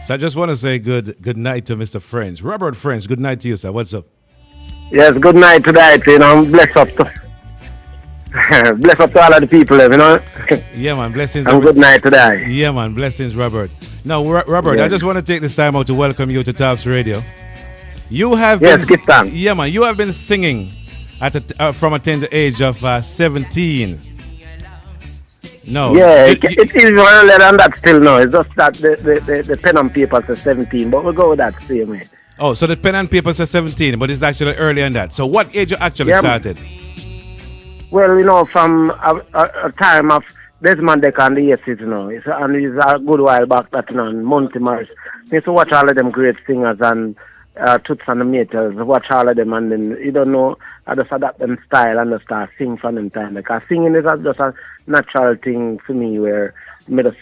So I just want to say good night to Mr. Ffrench. Robert Ffrench, good night to you, sir. What's up? Yes, good night to that, bless up to bless up to all of the people, Yeah, man, blessings. And good night to that. Yeah, man, blessings, Robert. Now, Robert, Yeah. I just want to take this time out to welcome you to Tops Radio. You have Yes, been, good time. yeah, man, you have been singing from a tender age of 17. No. Yeah, it is earlier than that still now. It's just that the pen and paper says 17, but we'll go with that same way. Oh, so the pen and paper says 17, but it's actually earlier than that. So what age you actually started? Well, from a time of Desmond Deck and the Yeses, and it's a good while back that, Monty Morris. I used to watch all of them great singers and Toots and the Maytals, watch all of them, and then, I just adapt them style and just start sing from them time. Because singing is just a natural thing for me where I just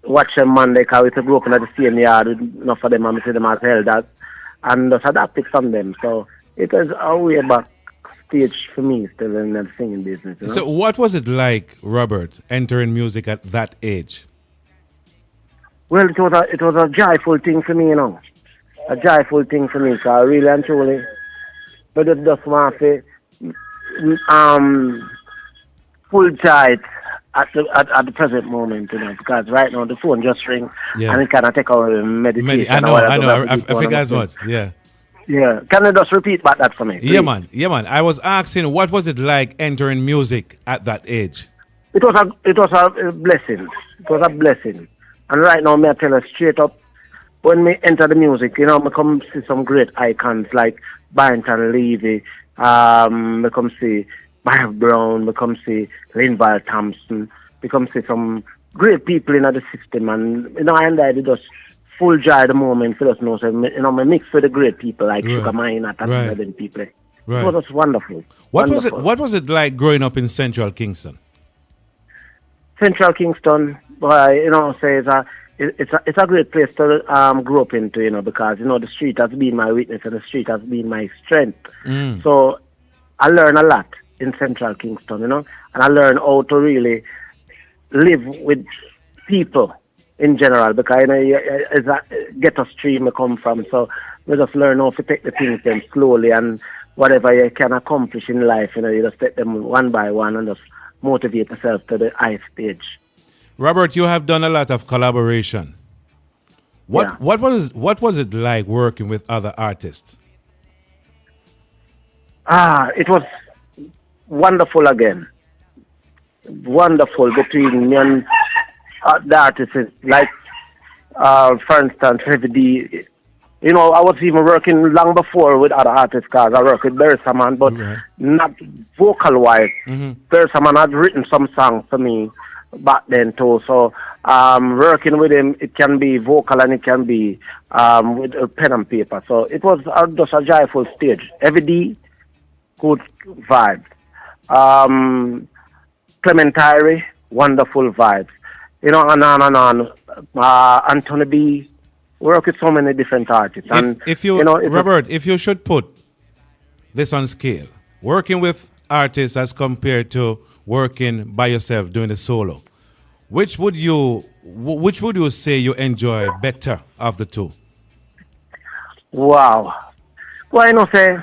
watch them man, because we grew up in the same yard with enough of them and I see them as elders and just adapt it from them. So it was a way back stage for me still in the singing business. So what was it like, Robert, entering music at that age? Well, it was a joyful thing for me, a joyful thing for me, because really and truly, but it just want to full joy at the present moment, because right now the phone just ring and it kind of take our meditation. I know, I figure as much, yeah. Yeah, can you just repeat back that for me, please? Yeah, man. I was asking, what was it like entering music at that age? It was a blessing. It was a blessing. And right now, may I tell you straight up, when me enter the music, I come see some great icons like Barrington Levy, me come see Barry Brown, me come see Linval Thompson, me come see some great people in the system, and I did just full joy at the moment for us know, so me mix with the great people like Sugar Minott and other people. Right. It was just wonderful. What was it like growing up in Central Kingston? Central Kingston, say it's a great place to grow up into, because the street has been my witness and the street has been my strength. So I learn a lot in Central Kingston, and I learn how to really live with people in general, because it's a ghetto stream I come from, so we just learn how to take the things then slowly, and whatever you can accomplish in life, you just take them one by one and just motivate yourself to the high stage. Robert, you have done a lot of collaboration. What was it like working with other artists? It was wonderful again. Wonderful between me and the artists, like, for instance, Heavy D. I was even working long before with other artists, because I work with Bersaman, but not vocal-wise. Bersaman had written some songs for me back then too, so working with him, it can be vocal and it can be with a pen and paper. So it was just a joyful stage. Heavy D, good vibes. Clement Tyree, wonderful vibes. And on. Anthony B, work with so many different artists. Robert, if you should put this on scale, working with artists as compared to working by yourself doing a solo, which would you say you enjoy better of the two? Wow. Well, I'm not going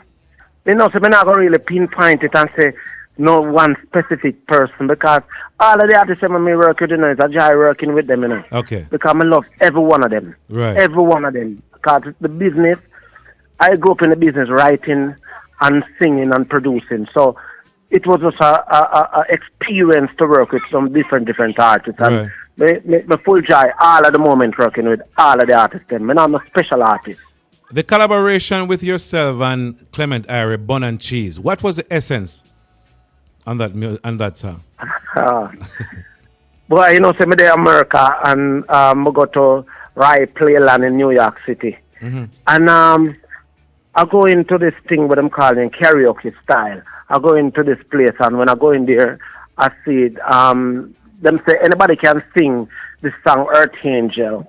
to really pinpoint it and say no one specific person, because all of the artists I work with, is a joy working with them, Okay. Because I love every one of them. Right. Every one of them. Because the business, I grew up in the business writing and singing and producing. So it was just a experience to work with some different artists. And my full joy all at the moment working with all of the artists. I'm a special artist. The collaboration with yourself and Clement Tyree, Bun and Cheese, what was the essence on that song? Boy, say me there in America, and I go to Rye Playland in New York City. And I go into this thing what I'm calling karaoke style. I go into this place, and when I go in there, I see it, them say anybody can sing this song Earth Angel.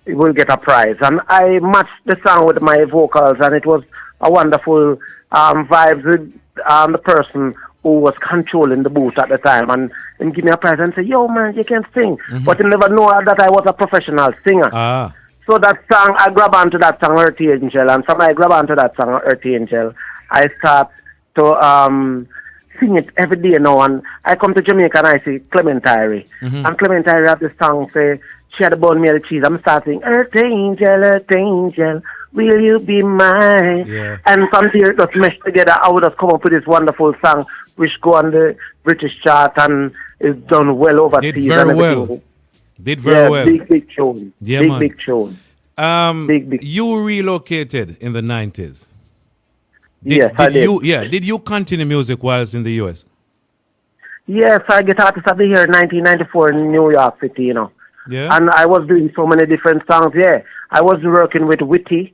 It will get a prize. And I matched the song with my vocals, and it was a wonderful vibes with the person who was controlling the booth at the time, and him give me a prize and say, yo man, you can sing. But he never know that I was a professional singer. So that song, I grab onto that song, Earthy Angel, and from I grab onto that song, Earthy Angel, I start to sing it every day now. And I come to Jamaica and I see Clementine. And Clementine have this song say, she had a bone me the cheese. I'm starting, Earth Angel, will you be mine? Yeah. And from there, it just meshed together. I would have come up with this wonderful song, which go on the British chart and is done well overseas. Did very well. Did very well. Big tune. Yeah, big, man. big tune. Big. You relocated in the 90s. Yes, I did. Did you continue music whilst in the US? Yes, I get Artist of the Year in 1994 in New York City, you know. Yeah. And I was doing so many different songs, yeah. I was working with Witty,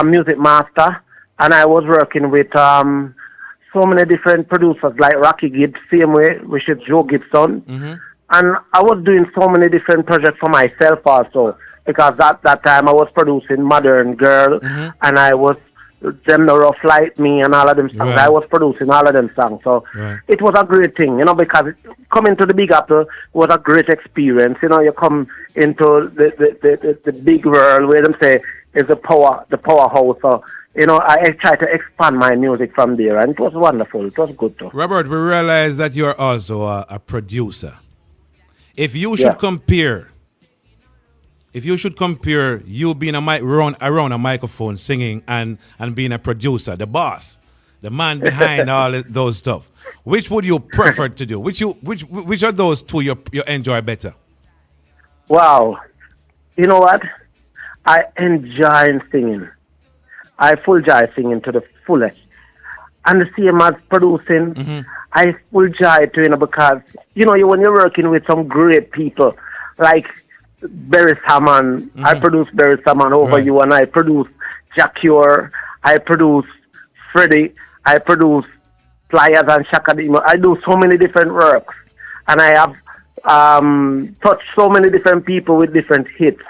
Music Master, and I was working with so many different producers like Rocky Gibbs, same way, which is Joe Gibson. And I was doing so many different projects for myself also, because that time I was producing Modern Girl, and I was Them No Rough Like Me and all of them songs. Right. I was producing all of them songs. So it was a great thing, you know, because coming to the Big Apple was a great experience. You know, you come into the big world where them say is the powerhouse. So, you know, I try to expand my music from there, and it was wonderful. It was good too. Robert, we realize that you are also a producer. If you should compare you being around a microphone singing and being a producer, the boss, the man behind all those stuff, which would you prefer to do? Which of those two you enjoy better? Wow. You know what? I enjoy singing. I full joy singing to the fullest. And the same as producing, I full joy to, you know, because, you know, when you're working with some great people, like Barry Salmon, I produce Barry Salmon over you, and I produce Jacure, I produce Freddie, I produce Flyers and Shakadimo. I do so many different works, and I have touched so many different people with different hits.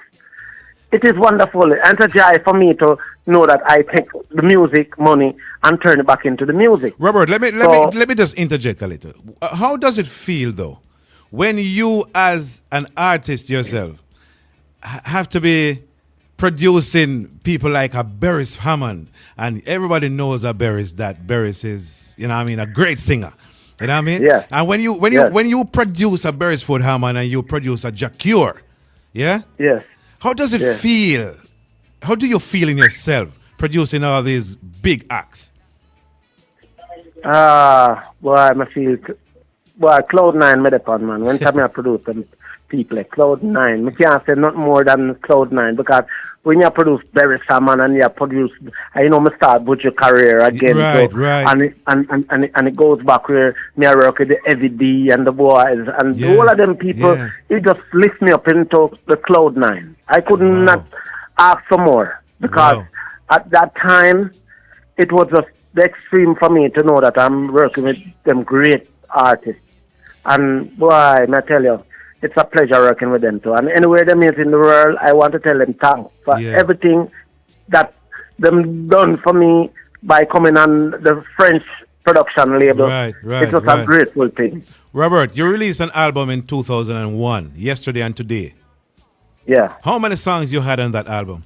It is wonderful, and it's a joy for me to know that I take the music money and turn it back into the music. Robert, let me just interject a little. How does it feel though, when you as an artist yourself have to be producing people like a Beres Hammond, and everybody knows that Beres is, you know what I mean, a great singer. You know what I mean? Yeah. And when you produce a Beresford Hammond and you produce a Jacure, yeah? Yes. How does it feel? How do you feel in yourself producing all these big acts? I feel, Cloud9 made upon, man. When time I produce them people like Cloud9, I can't say not more than Cloud9, because when you produce Barry Salmon and you produce, you know, I start with your career again. Right, so, right. And it goes back where me I work with the Heavy D and the boys and all of them people. It just lifts me up into the Cloud9. I could not ask for more, because at that time it was just the extreme for me to know that I'm working with them great artists. And boy, I tell you, it's a pleasure working with them too. And anywhere they meet in the world, I want to tell them thanks for everything that them done for me by coming on the French production label. Right. It was a grateful thing. Robert, you released an album in 2001, Yesterday and Today. Yeah. How many songs you had on that album?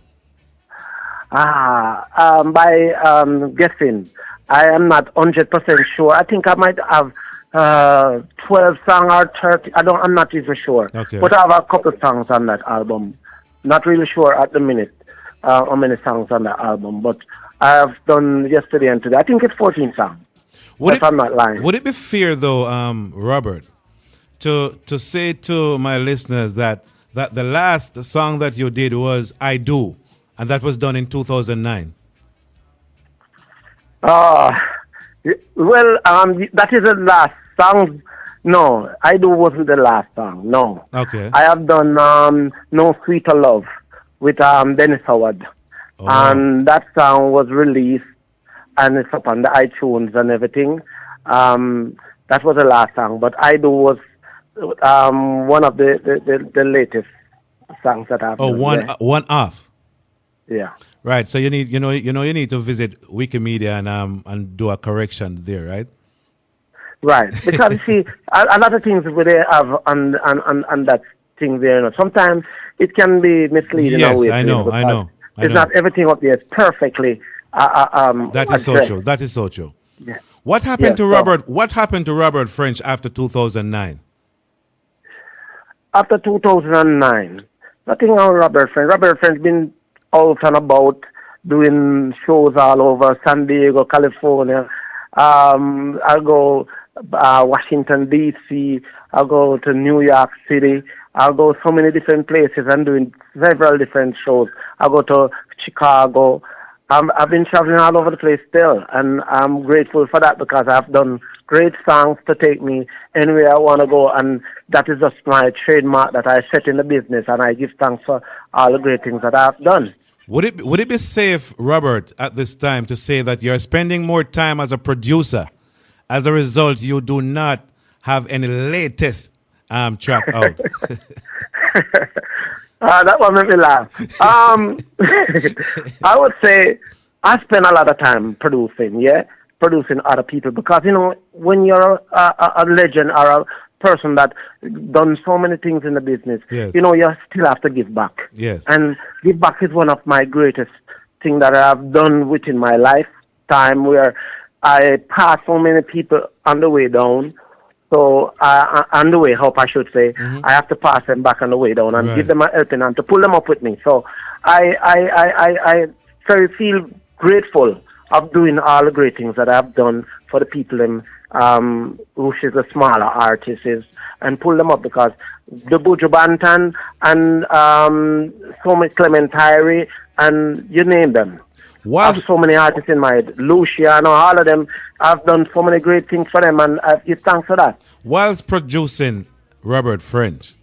By guessing, I am not 100% sure. I think I might have 12 songs or 30. I'm not even sure. Okay. But I have a couple songs on that album. Not really sure at the minute how many songs on that album. But I have done Yesterday and Today. I think it's 14 songs. If I'm not lying. Would it be fair though, Robert, to say to my listeners that the last song that you did was I Do, and that was done in 2009? That is the last song. No, I Do wasn't the last song. No. Okay. I have done No Sweeter Love with Dennis Howard. Oh. And that song was released and it's up on the iTunes and everything. That was the last song. But I Do was one of the latest songs that I've done. One off. Yeah. Right. So you need to visit Wikimedia and do a correction there, right? Right. Because you see, a lot of things we have on that things there. You know. Sometimes it can be misleading. Yes, I know. It's not everything up there is perfectly that is so true. That is so true. Yeah. What happened to Robert? What happened to Robert Ffrench after 2009? After 2009, nothing on Robert Ffrench. Robert Ffrench been out and about doing shows all over San Diego, California. I go Washington D.C. I go to New York City. I go so many different places and doing several different shows. I go to Chicago. I've been traveling all over the place still, and I'm grateful for that because I've done great songs to take me anywhere I want to go, and that is just my trademark that I set in the business, and I give thanks for all the great things that I've done. Would it be safe, Robert, at this time to say that you're spending more time as a producer? As a result, you do not have any latest track out. That one made me laugh. I would say I spend a lot of time producing other people because, you know, when you're a legend or a person that done so many things in the business, yes, you know, you still have to give back. Yes. And give back is one of my greatest things that I've done within my lifetime where I pass so many people on the way down. So on the way up, I should say, I have to pass them back on the way down and give them a helping hand to pull them up with me. So I very feel grateful of doing all the great things that I've done for the people who is the smaller artists and pull them up because the Buju Banton and so many Clement Tyree and you name them. I have so many artists in mind. Luciano, all of them. I've done so many great things for them, and I give thanks for that. Whilst producing Robert Ffrench,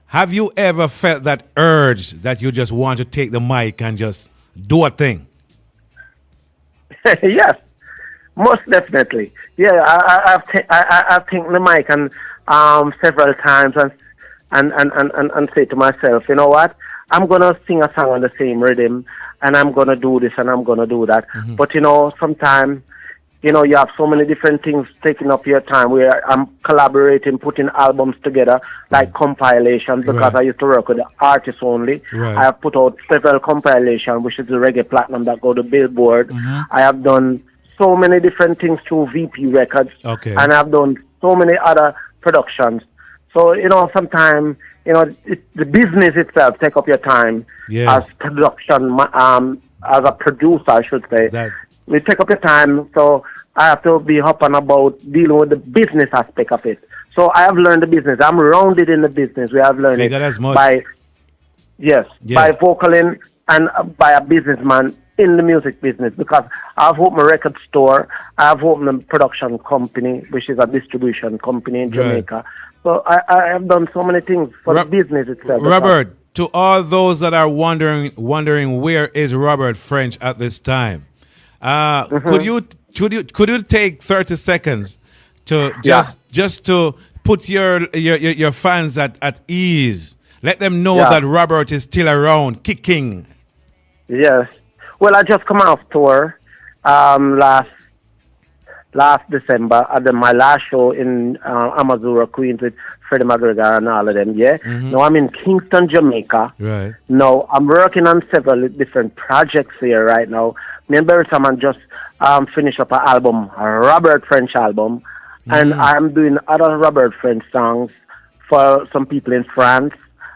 have you ever felt that urge that you just want to take the mic and just do a thing? Yes, most definitely. Yeah, I've taken the mic and several times and say to myself, you know what? I'm gonna sing a song on the same rhythm, and I'm gonna do this and I'm gonna do that. But you know, sometimes, you know, you have so many different things taking up your time. Where I'm collaborating, putting albums together, like compilations, because I used to work with the artists only. I have put out several compilations, which is the Reggae Platinum that go to Billboard. I have done so many different things through VP Records, and I've done so many other productions. So, you know, sometimes, you know, the business itself take up your time as production, as a producer, I should say. We take up your time, so I have to be up and about dealing with the business aspect of it. So I have learned the business. I'm rounded in the business. We have learned it by vocaling and by a businessman in the music business because I've opened a record store. I've opened a production company, which is a distribution company in Jamaica. So I have done so many things for the business itself. Robert, to all those that are wondering where is Robert Ffrench at this time, could you take 30 seconds to just to put your fans at ease? Let them know that Robert is still around, kicking. Yes. Well, I just come off tour last December. I did my last show in Amazura, Queens with Freddie McGregor and all of them, Now I'm in Kingston, Jamaica. Right. Now I'm working on several different projects here right now. Me and Barry Salmon just finished up an album, a Robert Ffrench album, and I'm doing other Robert Ffrench songs for some people in France.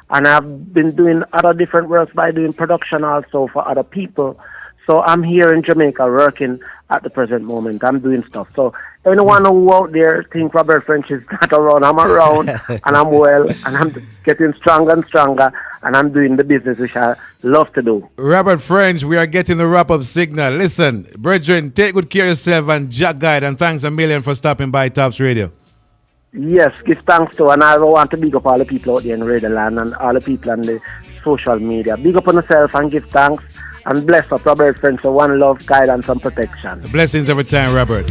And I've been doing other different works by doing production also for other people. So I'm here in Jamaica working at the present moment. I'm doing stuff. So anyone who out there think Robert Ffrench is not around, I'm around and I'm well and I'm getting stronger and stronger and I'm doing the business which I love to do. Robert Ffrench, we are getting the wrap-up signal. Listen, brethren, take good care of yourself and Jack Guide, and thanks a million for stopping by Tops Radio. Yes, give thanks to, and I want to big up all the people out there in Radio Land and all the people on the social media. Big up on yourself and give thanks. And bless up Robert Ffrench for one love, guidance, and protection. Blessings every time, Robert.